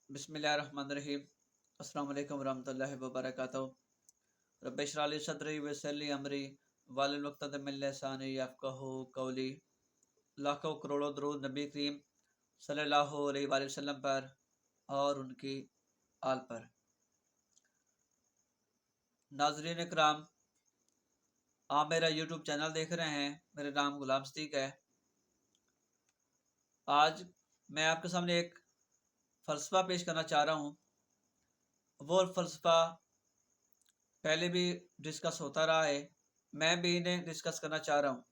बिस्मिल्लाहिर्रहमानिर्रहीम। अस्सलाम वालेकुम रहमतुल्लाहि व बरकातुहू। रब्बि इश्रह ली सदरी वयस्सिर ली अमरी वाहलुल उक़्दतम मिन लिसानी यफ़क़हू क़ौली। लाखों करोड़ों दरूद नबी करीम सल्लल्लाहु अलैहि वसल्लम पर और उनकी आल पर। नाज़रीन इकराम, आप मेरा यूट्यूब चैनल देख रहे हैं। मेरा नाम गुलाम सिद्दीक है। आज मैं आपके सामने एक फ़लसफ़ा पेश करना चाह रहा हूँ। वो फ़लसफ़ा पहले भी डिस्कस होता रहा है, मैं भी इन्हें डिस्कस करना चाह रहा हूँ।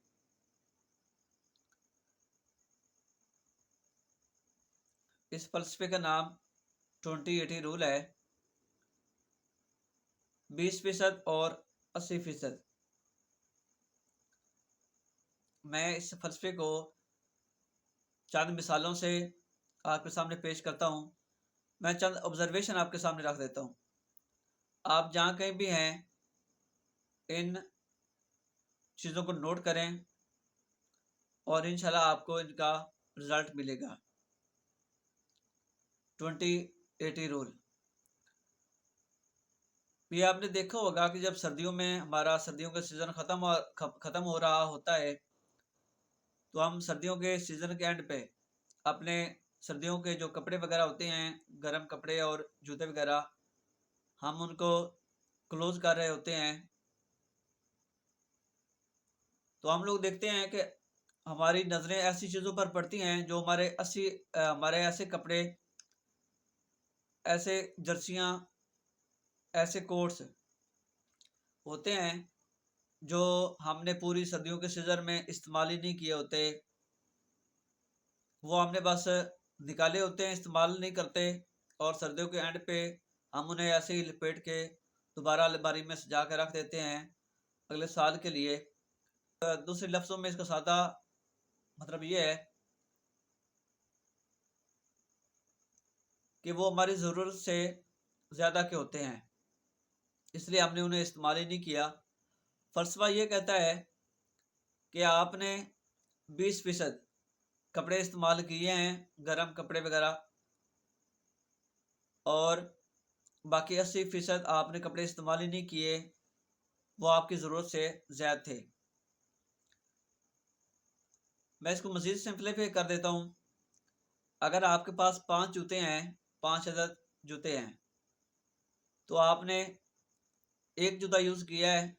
इस फ़लसफ़े का नाम 20-80 रूल है। 20% और 80%। मैं इस फ़लसफ़े को चंद मिसालों से आपके सामने पेश करता हूँ। मैं चंद ऑब्जर्वेशन आपके सामने रख देता हूँ। आप जहाँ कहीं भी हैं, इन चीज़ों को नोट करें और इंशाल्लाह आपको इनका रिज़ल्ट मिलेगा। 20-80 रूल। ये आपने देखा होगा कि जब सर्दियों में हमारा सर्दियों का सीज़न ख़त्म हो रहा होता है, तो हम सर्दियों के सीज़न के एंड पे अपने सर्दियों के जो कपड़े वगैरह होते हैं, गर्म कपड़े और जूते वगैरह, हम उनको क्लोज कर रहे होते हैं। तो हम लोग देखते हैं कि हमारी नज़रें ऐसी चीज़ों पर पड़ती हैं जो हमारे ऐसे कपड़े, ऐसे जर्सियाँ, ऐसे कोट्स होते हैं जो हमने पूरी सर्दियों के सीज़न में इस्तेमाल ही नहीं किए होते। वो हमने बस निकाले होते हैं, इस्तेमाल नहीं करते, और सर्दियों के एंड पे हम उन्हें ऐसे ही लपेट के दोबारा अलमारी में सजा के रख देते हैं अगले साल के लिए। दूसरे लफ्ज़ों में इसका सादा मतलब ये है कि वो हमारी ज़रूरत से ज़्यादा के होते हैं, इसलिए हमने उन्हें इस्तेमाल ही नहीं किया। फ़लसफ़ा ये कहता है कि आपने 20% कपड़े इस्तेमाल किए हैं, गर्म कपड़े वगैरह, और बाकी 80% आपने कपड़े इस्तेमाल ही नहीं किए, वो आपकी ज़रूरत से ज़्यादा थे। मैं इसको मज़ीद सिंपलीफाई कर देता हूँ। अगर आपके पास 5 जूते हैं, 5 अदद जूते हैं, तो आपने एक जूता यूज़ किया है,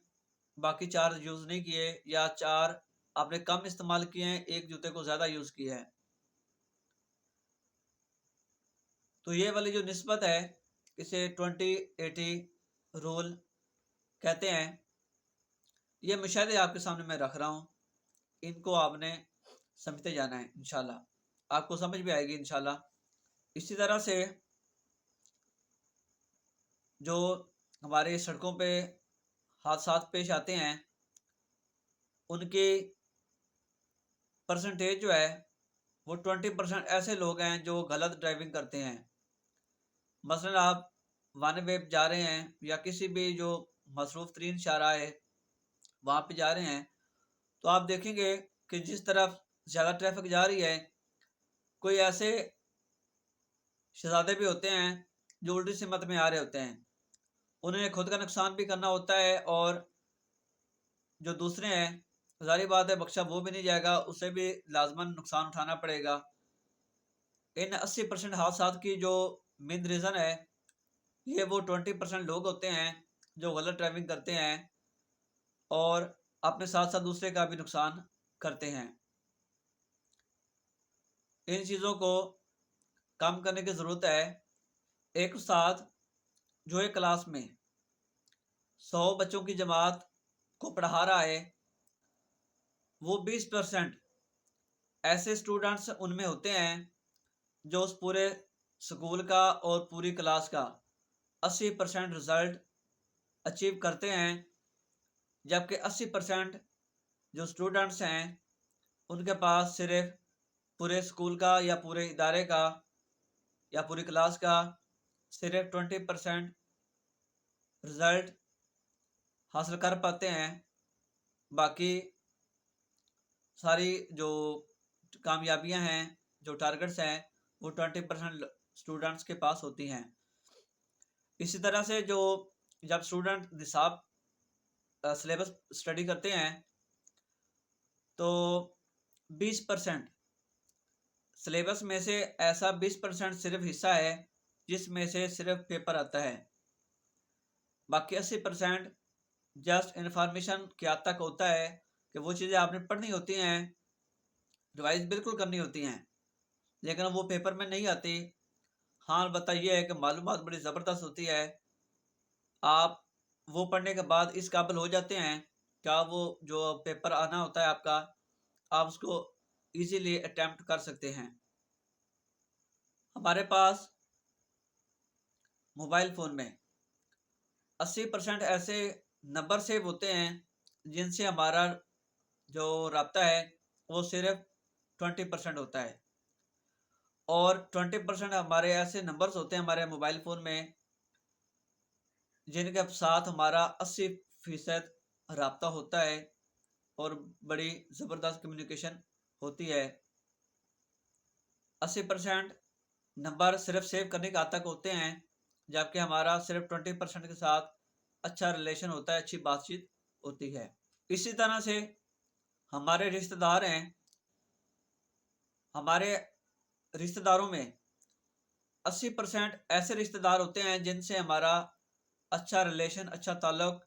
बाकी 4 यूज़ नहीं किए, या 4 आपने कम इस्तेमाल किए हैं, एक जूते को ज़्यादा यूज़ किया है, तो ये वाली जो निस्बत है, इसे 20-80 रूल कहते हैं। ये मुशाहिदे आपके सामने मैं रख रहा हूँ, इनको आपने समझते जाना है। इंशाल्लाह आपको समझ भी आएगी इंशाल्लाह। इसी तरह से जो हमारे सड़कों पे हादसा पेश आते हैं, उनकी परसेंटेज जो है वो 20% ऐसे लोग हैं जो गलत ड्राइविंग करते हैं। मसलन आप वन वे जा रहे हैं या किसी भी जो मसरूफ़ तरीन शाहराह है वहाँ पे जा रहे हैं, तो आप देखेंगे कि जिस तरफ ज़्यादा ट्रैफिक जा रही है, कोई ऐसे शहजादे भी होते हैं जो उल्टी सिमत में आ रहे होते हैं। उन्हें खुद का नुकसान भी करना होता है, और जो दूसरे हैं, ज़ाहिर बात है बख्शा वो भी नहीं जाएगा, उसे भी लाजमन नुकसान उठाना पड़ेगा। इन 80% हादसा की जो मेन रीज़न है, ये वो 20% लोग होते हैं जो गलत ड्राइविंग करते हैं और अपने साथ साथ दूसरे का भी नुकसान करते हैं। इन चीज़ों को कम करने की ज़रूरत है। एक उस्ताद जो एक क्लास में 100 बच्चों की जमात को पढ़ा रहा है, वो 20% ऐसे स्टूडेंट्स उनमें होते हैं जो उस पूरे स्कूल का और पूरी क्लास का 80% रिज़ल्ट अचीव करते हैं, जबकि 80% जो स्टूडेंट्स हैं उनके पास सिर्फ पूरे स्कूल का या पूरे इदारे का या पूरी क्लास का सिर्फ 20% रिज़ल्ट हासिल कर पाते हैं। बाकी सारी जो कामयाबियां हैं, जो टारगेट्स हैं, वो 20% स्टूडेंट्स के पास होती हैं। इसी तरह से जो जब स्टूडेंट निसाब सिलेबस स्टडी करते हैं तो 20% सिलेबस में से ऐसा 20% सिर्फ हिस्सा है जिसमें से सिर्फ पेपर आता है। बाकी 80% जस्ट इंफॉर्मेशन क्या तक होता है कि वो चीज़ें आपने पढ़नी होती हैं, रिवाइज बिल्कुल करनी होती हैं, लेकिन वो पेपर में नहीं आती। हाँ बताइए है कि मालूमात बड़ी ज़बरदस्त होती है। आप वो पढ़ने के बाद इस काबिल हो जाते हैं क्या वो जो पेपर आना होता है आपका, आप उसको इजीली अटेम्प्ट कर सकते हैं। हमारे पास मोबाइल फ़ोन में 80% ऐसे नंबर सेव होते हैं जिनसे हमारा जो राब्ता है वो सिर्फ 20% होता है, और 20% हमारे ऐसे नंबर्स होते हैं हमारे मोबाइल फ़ोन में जिनके साथ हमारा 80% राब्ता होता है और बड़ी ज़बरदस्त कम्युनिकेशन होती है। 80% नंबर सिर्फ सेव करने के हद तक होते हैं, जबकि हमारा सिर्फ 20% के साथ अच्छा रिलेशन होता है, अच्छी बातचीत होती है। इसी तरह से हमारे रिश्तेदार हैं, हमारे रिश्तेदारों में 80% ऐसे रिश्तेदार होते हैं जिनसे हमारा अच्छा रिलेशन, अच्छा ताल्लुक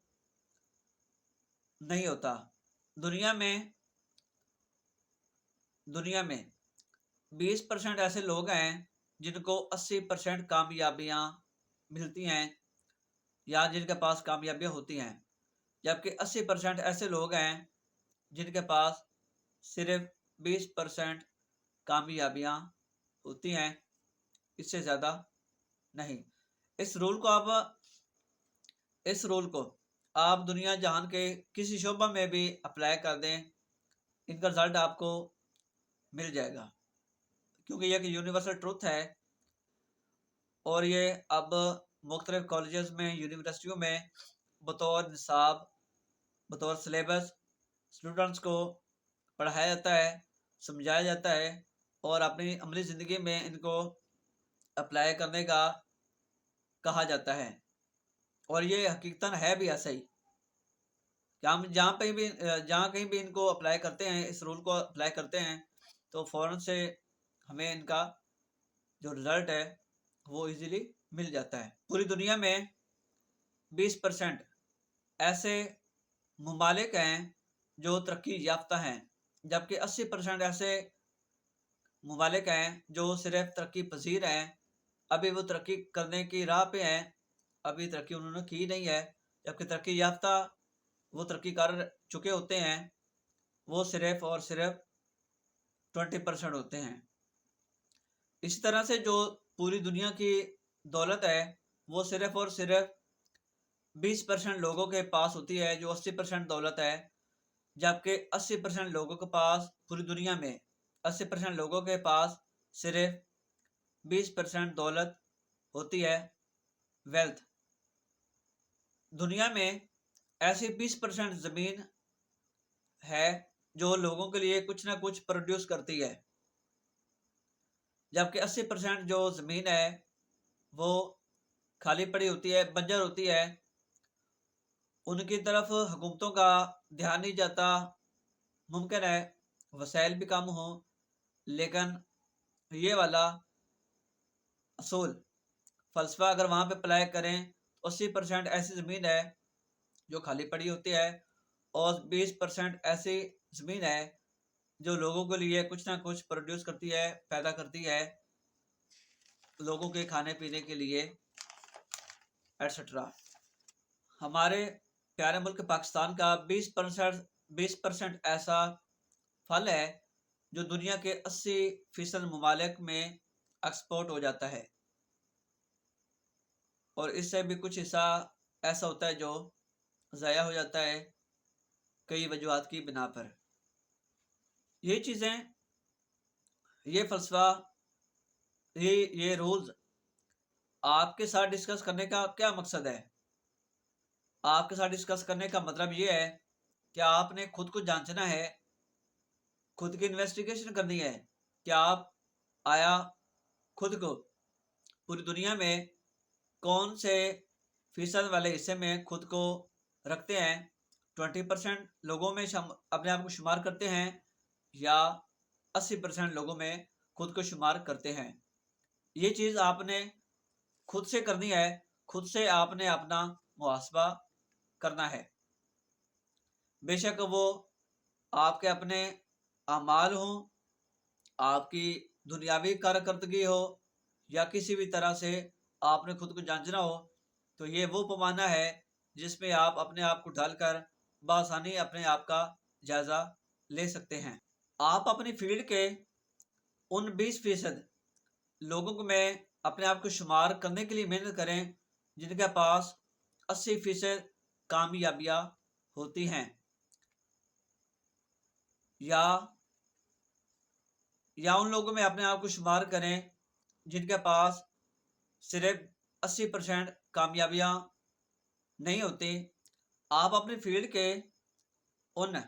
नहीं होता। दुनिया में 20% ऐसे लोग हैं जिनको 80% कामयाबियाँ मिलती हैं या जिनके पास कामयाबियाँ होती हैं, जबकि 80% ऐसे लोग हैं जिनके पास सिर्फ 20% कामयाबियाँ होती हैं, इससे ज़्यादा नहीं। इस रूल को आप दुनिया जहान के किसी शोबा में भी अप्लाई कर दें, इनका रिजल्ट आपको मिल जाएगा, क्योंकि यह एक यूनिवर्सल ट्रुथ है। और ये अब मुख्तलिफ कॉलेजेस में, यूनिवर्सिटियों में बतौर निसाब, बतौर सिलेबस स्टूडेंट्स को पढ़ाया जाता है, समझाया जाता है और अपनी अमली ज़िंदगी में इनको अप्लाई करने का कहा जाता है। और ये हकीकतन है भी ऐसा ही कि हम जहाँ कहीं भी इनको अप्लाई करते हैं, इस रूल को अप्लाई करते हैं, तो फ़ौरन से हमें इनका जो रिज़ल्ट है वो इजीली मिल जाता है। पूरी दुनिया में 20% ऐसे ममालिक हैं जो तरक्की याफ्ता हैं, जबकि 80% ऐसे ममालिक हैं जो सिर्फ तरक्की पजीर हैं, अभी वो तरक्की करने की राह पे हैं, अभी तरक्की उन्होंने की नहीं है। जबकि तरक्की याफ्ता वो तरक्की कर चुके होते हैं, वो सिर्फ और सिर्फ 20% होते हैं। इसी तरह से जो पूरी दुनिया की दौलत है वो सिर्फ और सिर्फ 20% लोगों के पास होती है, जो 80% दौलत है। जबकि 80% लोगों के पास, पूरी दुनिया में 80% लोगों के पास सिर्फ 20% दौलत होती है, वेल्थ। दुनिया में ऐसी 20% ज़मीन है जो लोगों के लिए कुछ ना कुछ प्रोड्यूस करती है, जबकि 80% जो ज़मीन है वो खाली पड़ी होती है, बंजर होती है, उनकी तरफ हुकूमतों का ध्यान नहीं जाता। मुमकिन है वसाइल भी कम हो, लेकिन ये वाला असूल फ़लसफ़ा अगर वहाँ पे अप्लाई करें तो 80% ऐसी ज़मीन है जो खाली पड़ी होती है और 20% ऐसी ज़मीन है जो लोगों के लिए कुछ ना कुछ प्रोड्यूस करती है, पैदा करती है, लोगों के खाने पीने के लिए एट्सट्रा। हमारे प्यारे मुल्क पाकिस्तान का 20% ऐसा फल है जो दुनिया के 80% ममालिक में एक्सपोर्ट हो जाता है, और इससे भी कुछ हिस्सा ऐसा होता है जो ज़ाया हो जाता है कई वजूहात की बिना पर। ये चीज़ें, ये फ़लसफ़ा, ये रूल्स आपके साथ डिस्कस करने का क्या मकसद है? आपके साथ डिस्कस करने का मतलब ये है कि आपने खुद को जांचना है, खुद की इन्वेस्टिगेशन करनी है कि आप आया खुद को पूरी दुनिया में कौन से फीसद वाले हिस्से में खुद को रखते हैं? 20% लोगों में अपने आप को शुमार करते हैं या 80% लोगों में खुद को शुमार करते हैं? ये चीज़ आपने खुद से करनी है, खुद से आपने अपना मुहासबा करना है। बेशक वो आपके अपने अमाल हों, आपकी दुनियावी कारकर्दगी हो या किसी भी तरह से आपने खुद को जांचना हो, तो ये वो पैमाना है जिसमें आप अपने आप को ढालकर बआसानी अपने आप का जायज़ा ले सकते हैं। आप अपनी फील्ड के उन 20% लोगों में अपने आप को शुमार करने के लिए मेहनत करें जिनके पास 80% कामयाबियाँ होती हैं, या उन लोगों में अपने आप को शुमार करें जिनके पास सिर्फ 80% कामयाबियाँ नहीं होती। आप अपनी फील्ड के उन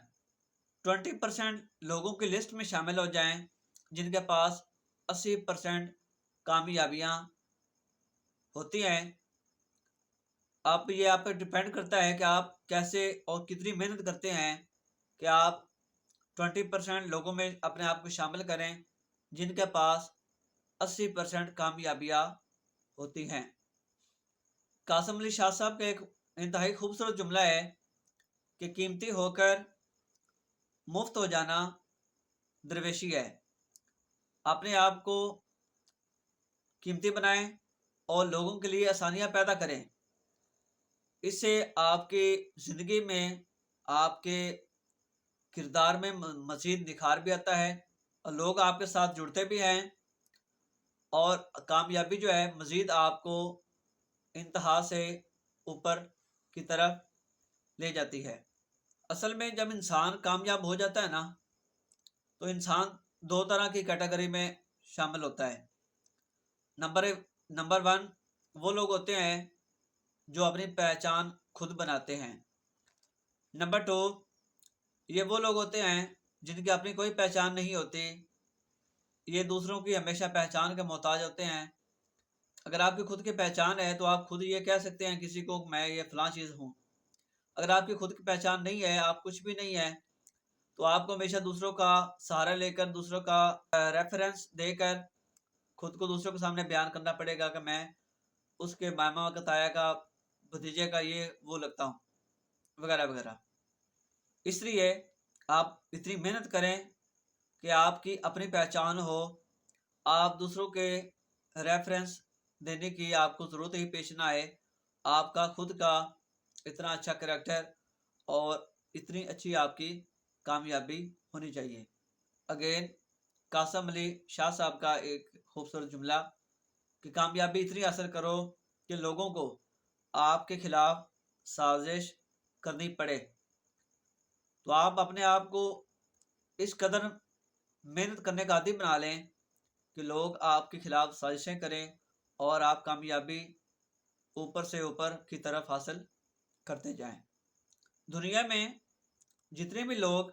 20% लोगों की लिस्ट में शामिल हो जाएं जिनके पास 80% कामयाबियाँ होती हैं। ये आप पर डिपेंड करता है कि आप कैसे और कितनी मेहनत करते हैं कि आप 20% लोगों में अपने आप को शामिल करें जिनके पास 80% कामयाबियाँ होती हैं। कासिम अली शाह साहब का एक इंतहाई खूबसूरत जुमला है कि कीमती होकर मुफ्त हो जाना दरवेशी है। अपने आप को कीमती बनाएं और लोगों के लिए आसानियां पैदा करें। इससे आपकी ज़िंदगी में, आपके किरदार में मज़ीद निखार भी आता है और लोग आपके साथ जुड़ते भी हैं और कामयाबी जो है मज़ीद आपको इंतहा से ऊपर की तरफ ले जाती है। असल में जब इंसान कामयाब हो जाता है ना, तो इंसान दो तरह की कैटेगरी में शामिल होता है। नंबर 1 वो लोग होते हैं जो अपनी पहचान खुद बनाते हैं। नंबर 2 ये वो लोग होते हैं जिनकी अपनी कोई पहचान नहीं होती। ये दूसरों की हमेशा पहचान के मोहताज होते हैं। अगर आपकी खुद की पहचान है तो आप खुद ये कह सकते हैं किसी को, मैं ये फ़लाँ चीज़ हूँ। अगर आपकी खुद की पहचान नहीं है, आप कुछ भी नहीं है, तो आपको हमेशा दूसरों का सहारा लेकर, दूसरों का रेफरेंस देकर खुद को दूसरों के सामने बयान करना पड़ेगा कि मैं उसके मामा का, ताया का, भतीजे का ये वो लगता हूँ, वगैरह वगैरह। इसलिए आप इतनी मेहनत करें कि आपकी अपनी पहचान हो, आप दूसरों के रेफरेंस देने की आपको ज़रूरत ही पेश ना आए। आपका खुद का इतना अच्छा करैक्टर और इतनी अच्छी आपकी कामयाबी होनी चाहिए। अगेन कासिम अली शाह साहब का एक खूबसूरत जुमला कि कामयाबी इतनी हासिल करो कि लोगों को आपके खिलाफ साजिश करनी पड़े। तो आप अपने आप को इस कदर मेहनत करने का आदी बना लें कि लोग आपके खिलाफ साजिशें करें और आप कामयाबी ऊपर से ऊपर की तरफ हासिल करते जाएं। दुनिया में जितने भी लोग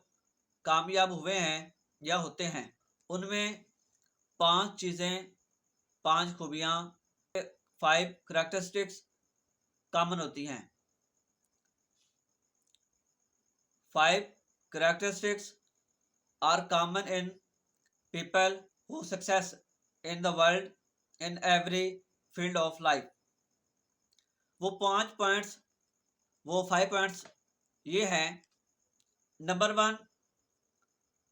कामयाब हुए हैं या होते हैं, उनमें 5 चीज़ें, 5 खूबियाँ, 5 करैक्टरिस्टिक्स कॉमन होती हैं। 5 characteristics are common in people who success in the world in every field of life. वो 5 पॉइंट्स, वो 5 पॉइंट्स ये हैं। नंबर 1,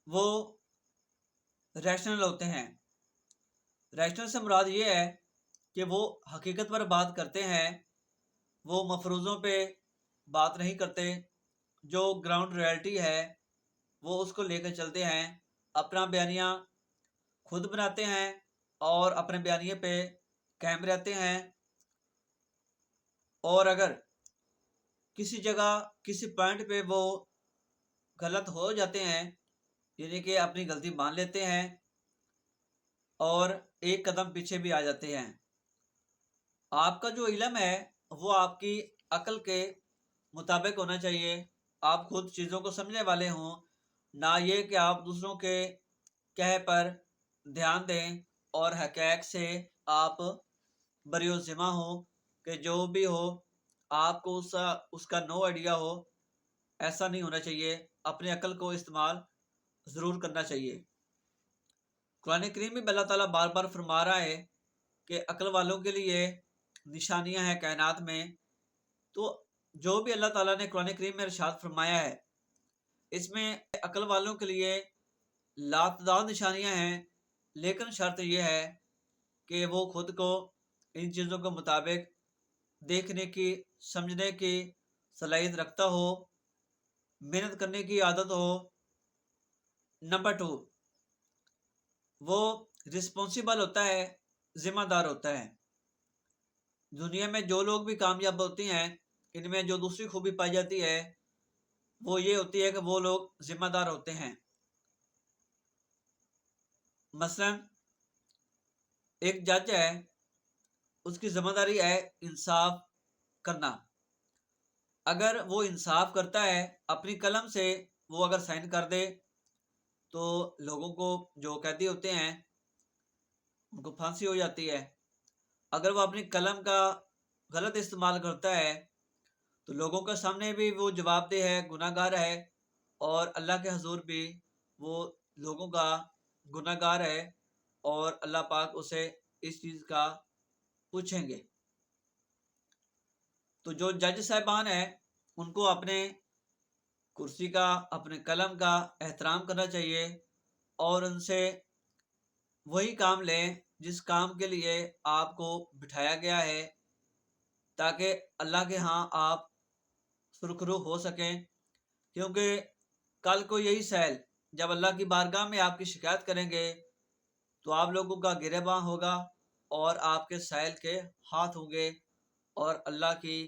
वो रैशनल होते हैं। रैशनल से मुराद ये है कि वो हकीकत पर बात करते हैं, वो मफरूज़ों पे बात नहीं करते, जो ग्राउंड रियलिटी है वो उसको लेकर चलते हैं। अपना बयानिया खुद बनाते हैं और अपने बयानिए पे कायम रहते हैं। और अगर किसी जगह, किसी पॉइंट पे वो गलत हो जाते हैं, यानी कि अपनी गलती मान लेते हैं और एक कदम पीछे भी आ जाते हैं। आपका जो इल्म है वो आपकी अक्ल के मुताबिक होना चाहिए। आप खुद चीज़ों को समझने वाले हों, ना ये कि आप दूसरों के कहे पर ध्यान दें और हक़ाइक़ से आप बरियो ज़िम्मा हो कि जो भी हो आपको उसका नो आइडिया हो। ऐसा नहीं होना चाहिए, अपनी अकल को इस्तेमाल ज़रूर करना चाहिए। कुरान करीम में अल्लाह ताला बार बार फरमा रहा है कि अकल वालों के लिए निशानियां हैं कायनात में। तो जो भी अल्लाह ताला ने कुरान करीम में इरशाद फरमाया है, इसमें अकल वालों के लिए लातदार निशानियां हैं, लेकिन शर्त यह है कि वो खुद को इन चीज़ों के मुताबिक देखने की, समझने की सलाहियत रखता हो, मेहनत करने की आदत हो। नंबर 2, वो रिस्पॉन्सिबल होता है, जिम्मेदार होता है। दुनिया में जो लोग भी कामयाब होते हैं, इनमें जो दूसरी खूबी पाई जाती है वो ये होती है कि वो लोग जिम्मेदार होते हैं। मसलन एक जज है, उसकी जिम्मेदारी है इंसाफ करना। अगर वो इंसाफ करता है अपनी कलम से, वो अगर साइन कर दे तो लोगों को, जो कैदी होते हैं, उनको फांसी हो जाती है। अगर वो अपनी कलम का गलत इस्तेमाल करता है तो लोगों के सामने भी वो जवाबदेह है, गुनाहगार है, और अल्लाह के हजूर भी वो लोगों का गुनाहगार है, और अल्लाह पाक उसे इस चीज़ का पूछेंगे। तो जो जज साहबान है उनको अपने कुर्सी का, अपने कलम का एहतराम करना चाहिए, और उनसे वही काम लें जिस काम के लिए आपको बिठाया गया है, ताकि अल्लाह के यहाँ आप सुरखरू हो सकें। क्योंकि कल को यही सैल जब अल्लाह की बारगाह में आपकी शिकायत करेंगे तो आप लोगों का गिरेबान होगा और आपके सैल के हाथ होंगे और अल्लाह की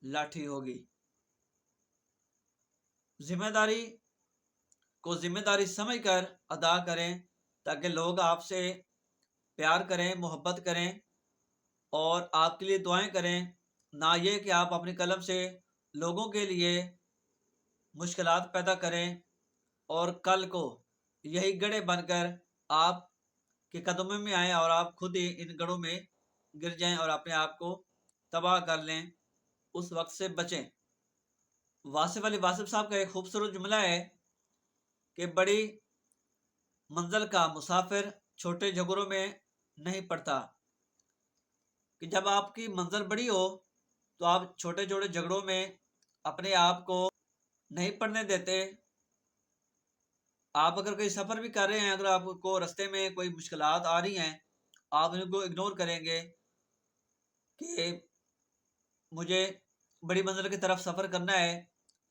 लाठी होगी। जिम्मेदारी को जिम्मेदारी समझकर अदा करें, ताकि लोग आपसे प्यार करें, मोहब्बत करें और आपके लिए दुआएं करें। ना ये कि आप अपनी कलम से लोगों के लिए मुश्किलात पैदा करें और कल को यही गड़े बनकर आप के कदमों में आए और आप खुद ही इन गड़ों में गिर जाएं और अपने आप को तबाह कर लें। उस वक्त से बचें। वासिफ अली वासिफ साहब का एक खूबसूरत जुमला है कि बड़ी मंजिल का मुसाफिर छोटे झगड़ों में नहीं पड़ता। कि जब आपकी मंजिल बड़ी हो तो आप छोटे छोटे झगड़ों में अपने आप को नहीं पड़ने देते। आप अगर कोई सफ़र भी कर रहे हैं, अगर आपको रास्ते में कोई मुश्किलात आ रही हैं, आप इनको इग्नोर करेंगे कि मुझे बड़ी मंजिल की तरफ सफ़र करना है,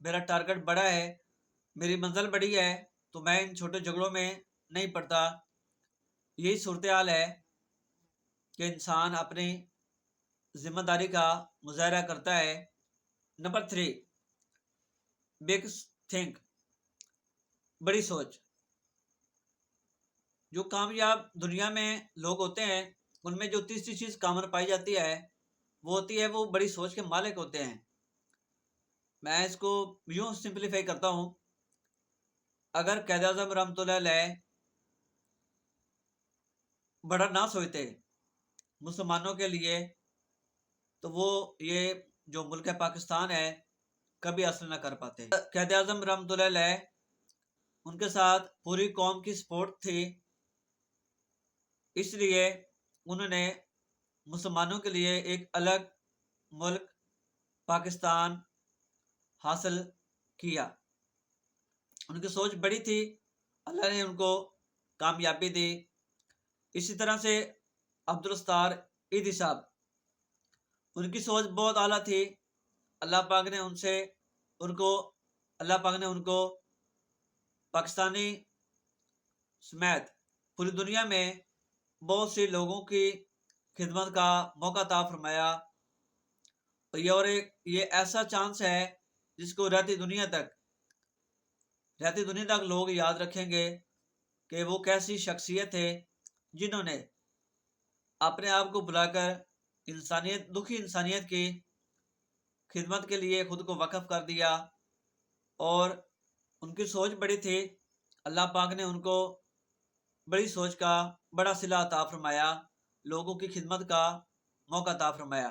मेरा टारगेट बड़ा है, मेरी मंजिल बड़ी है, तो मैं इन छोटे झगड़ों में नहीं पड़ता। यही सूरत हाल है कि इंसान अपनी जिम्मेदारी का मुजाहरा करता है। नंबर 3, बिग थिंक, बड़ी सोच। जो कामयाब दुनिया में लोग होते हैं उनमें जो तीसरी चीज़ कॉमन पाई जाती है वो होती है, वो बड़ी सोच के मालिक होते हैं। मैं इसको यूँ सिंप्लीफाई करता हूँ। अगर कैद आज़म रहमतुल्लाह अलैह बड़ा ना सोचते मुसलमानों के लिए, तो वो ये जो मुल्क पाकिस्तान है कभी हासिल ना कर पाते। कैद आज़म रहमतुल्लाह अलैह उनके साथ पूरी कौम की सपोर्ट थी, इसलिए उन्होंने मुसलमानों के लिए एक अलग मुल्क पाकिस्तान हासिल किया। उनकी सोच बड़ी थी, अल्लाह ने उनको कामयाबी दी। इसी तरह से अब्दुल सत्तार ईदी साहब, उनकी सोच बहुत आला थी। अल्लाह पाक ने उनको पाकिस्तानी समेत पूरी दुनिया में बहुत से लोगों की खिदमत का मौका अता फरमाया। और ये ऐसा चांस है जिसको रहती दुनिया तक लोग याद रखेंगे कि वो कैसी शख्सियत है जिन्होंने अपने आप को बुलाकर दुखी इंसानियत की खिदमत के लिए खुद को वक़्फ़ कर दिया। और उनकी सोच बड़ी थी, अल्लाह पाक ने उनको बड़ी सोच का बड़ा सिला अता फरमाया, लोगों की खिदमत का موقع عطا فرمایا۔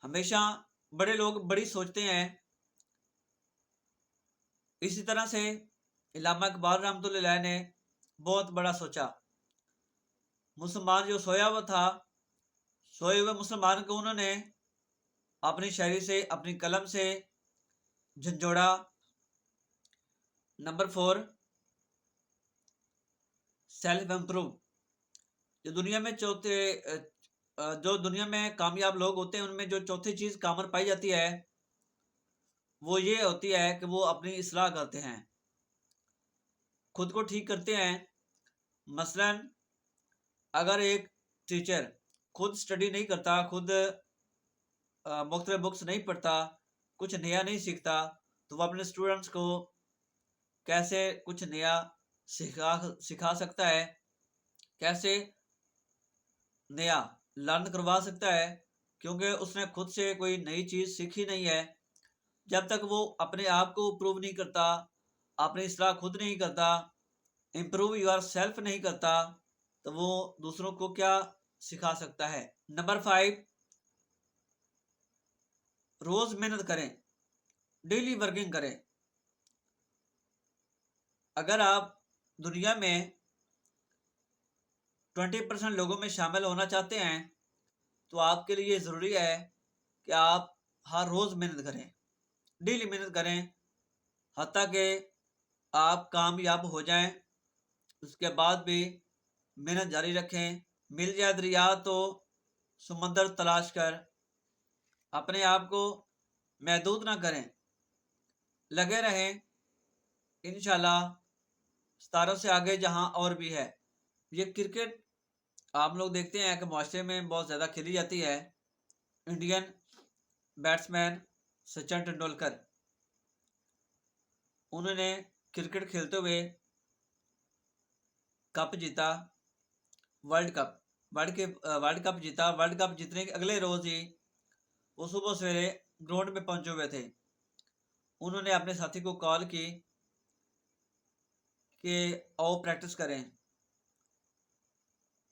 ہمیشہ بڑے لوگ بڑی سوچتے ہیں، اسی طرح سے علامہ اقبال رحمۃ اللہ علیہ نے بہت بڑا سوچا۔ مسلمان جو سویا ہوا تھا، سوئے ہوئے مسلمان کو انہوں نے اپنی شاعری سے، اپنی قلم سے جھنجھوڑا۔ Number 4، self improve. جو دنیا میں کامیاب لوگ ہوتے ہیں ان میں جو چوتھی چیز کامن پائی جاتی ہے وہ یہ ہوتی ہے کہ وہ اپنی اصلاح کرتے ہیں، خود کو ٹھیک کرتے ہیں۔ مثلا اگر ایک ٹیچر خود سٹڈی نہیں کرتا، خود مختلف بکس نہیں پڑھتا، کچھ نیا نہیں سیکھتا، تو وہ اپنے اسٹوڈنٹس کو کیسے کچھ نیا سکھا سکتا ہے، کیسے نیا لرن کروا سکتا ہے، کیونکہ اس نے خود سے کوئی نئی چیز سیکھی نہیں ہے۔ جب تک وہ اپنے آپ کو امپروو نہیں کرتا، اپنی اصلاح خود نہیں کرتا، امپروو یور سیلف نہیں کرتا، تو وہ دوسروں کو کیا سکھا سکتا ہے۔ نمبر 5، روز محنت کریں، ڈیلی ورکنگ کریں۔ اگر آپ دنیا میں 20% لوگوں میں شامل ہونا چاہتے ہیں تو آپ کے لیے ضروری ہے کہ آپ ہر روز محنت کریں، ڈیلی محنت کریں، حتیٰ کہ آپ کامیاب ہو جائیں اس کے بعد بھی محنت جاری رکھیں۔ مل جائے دریا تو سمندر تلاش کر، اپنے آپ کو محدود نہ کریں، لگے رہیں، انشاءاللہ ستاروں سے آگے جہاں اور بھی ہے۔ یہ کرکٹ آپ لوگ دیکھتے ہیں کہ معاشرے میں بہت زیادہ کھیلی جاتی ہے۔ انڈین بیٹسمین سچن ٹنڈولکر، انہوں نے کرکٹ کھیلتے ہوئے کپ جیتا، ورلڈ کپ جیتا۔ ورلڈ کپ جیتنے کے اگلے روز ہی وہ صبح سویرے گراؤنڈ میں پہنچے ہوئے تھے۔ انہوں نے اپنے ساتھی کو کال کی کہ آؤ پریکٹس کریں۔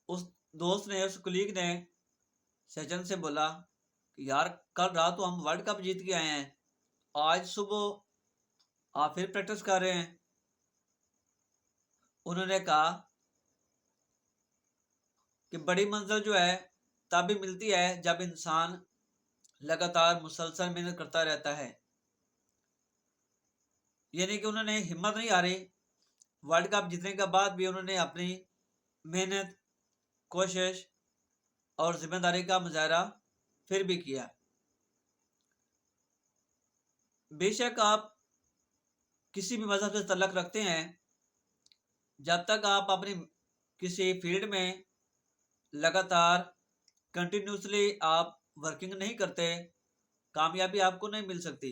اس دوست نے، اس کلیگ نے سچن سے بولا کہ یار کل رات تو ہم ورلڈ کپ جیت کے آئے ہیں، آج صبح آپ پھر پریکٹس کر رہے ہیں۔ انہوں نے کہا کہ بڑی منزل جو ہے تب بھی ملتی ہے جب انسان لگاتار مسلسل محنت کرتا رہتا ہے۔ یعنی کہ انہوں نے ہمت نہیں ہاری، ورلڈ کپ جیتنے کے بعد بھی انہوں نے اپنی محنت، کوشش اور ذمہ داری کا مظاہرہ پھر بھی کیا۔ بے شک آپ کسی بھی مذہب سے تعلق رکھتے ہیں، جب تک آپ اپنی کسی فیلڈ میں لگاتار کنٹینیوسلی آپ ورکنگ نہیں کرتے، کامیابی آپ کو نہیں مل سکتی۔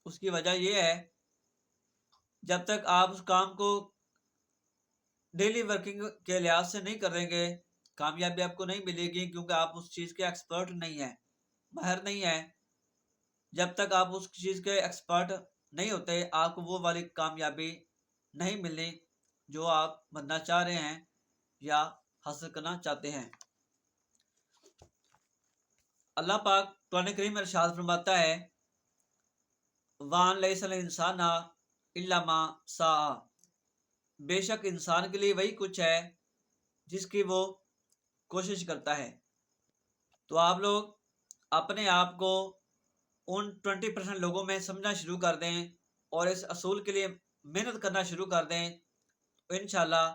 اس کی وجہ یہ ہے جب تک آپ اس کام کو ڈیلی ورکنگ کے لحاظ سے نہیں کریں گے، کامیابی آپ کو نہیں ملے گی، کیونکہ آپ اس چیز کے ایکسپرٹ نہیں ہیں، ماہر نہیں ہیں۔ جب تک آپ اس چیز کے ایکسپرٹ نہیں ہوتے، آپ کو وہ والی کامیابی نہیں ملنی جو آپ بننا چاہ رہے ہیں یا حاصل کرنا چاہتے ہیں۔ اللہ پاک قرآن کریم میں ارشاد فرماتا ہے وَأَن لَيْسَ الْإِنسَانَ إِلَّا مَا سَعَىٰ، بے شک انسان کے لیے وہی کچھ ہے جس کی وہ کوشش کرتا ہے۔ تو آپ لوگ اپنے آپ کو ان 20% لوگوں میں سمجھنا شروع کر دیں اور اس اصول کے لیے محنت کرنا شروع کر دیں، تو انشاءاللہ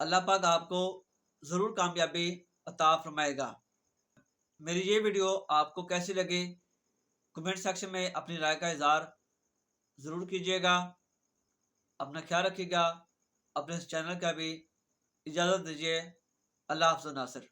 اللہ پاک آپ کو ضرور کامیابی عطا فرمائے گا۔ میری یہ ویڈیو آپ کو کیسی لگی کمنٹ سیکشن میں اپنی رائے کا اظہار ضرور کیجیے گا۔ اپنا خیال رکھیے گا، اپنے اس چینل کا بھی اجازت دیجیے۔ اللہ حافظ ناصر۔